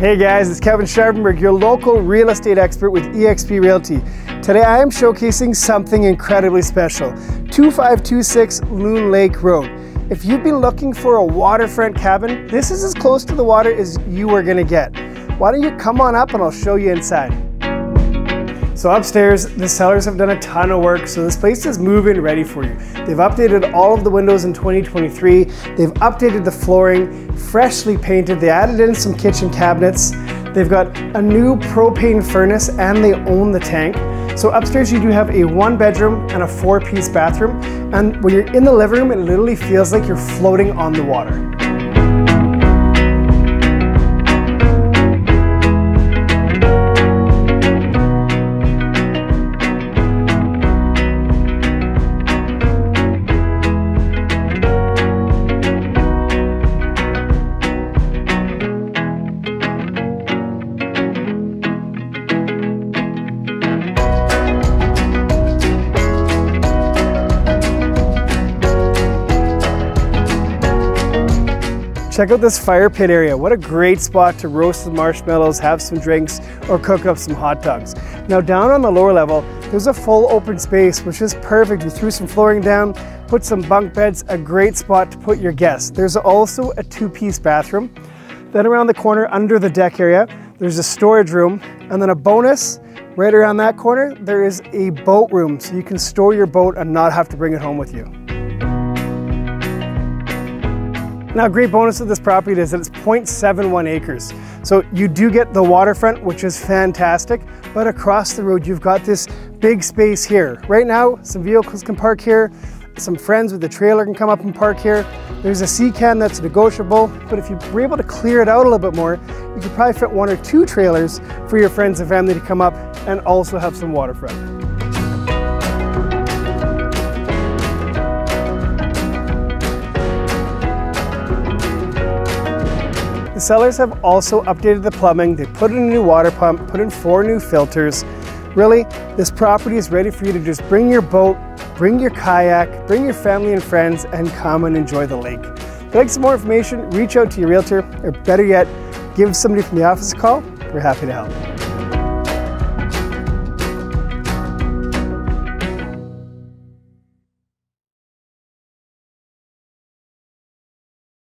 Hey guys, it's Kevin Scharfenberg, your local real estate expert with eXp Realty. Today I am showcasing something incredibly special, 2526 Loon Lake Road. If you've been looking for a waterfront cabin, this is as close to the water as you are going to get. Why don't you come on up and I'll show you inside. So upstairs, the sellers have done a ton of work, so this place is move-in ready for you. They've updated all of the windows in 2023, they've updated the flooring, freshly painted, they added in some kitchen cabinets, they've got a new propane furnace, and they own the tank. So upstairs you do have a 1-bedroom and a 4-piece bathroom, and when you're in the living room, it literally feels like you're floating on the water. Check out this fire pit area. What a great spot to roast some marshmallows, have some drinks, or cook up some hot dogs. Now down on the lower level, there's a full open space, which is perfect. You threw some flooring down, put some bunk beds, a great spot to put your guests. There's also a 2-piece bathroom. Then around the corner under the deck area, there's a storage room, and then a bonus, right around that corner, there is a boat room, so you can store your boat and not have to bring it home with you. Now, a great bonus of this property is that it's 0.71 acres. So you do get the waterfront, which is fantastic, but across the road, you've got this big space here. Right now, some vehicles can park here, some friends with a trailer can come up and park here. There's a sea can that's negotiable, but if you were able to clear it out a little bit more, you could probably fit 1 or 2 trailers for your friends and family to come up and also have some waterfront. The sellers have also updated the plumbing. They put in a new water pump, put in 4 new filters. Really, this property is ready for you to just bring your boat, bring your kayak, bring your family and friends, and come and enjoy the lake. If you'd like some more information, reach out to your realtor, or better yet, give somebody from the office a call. We're happy to help.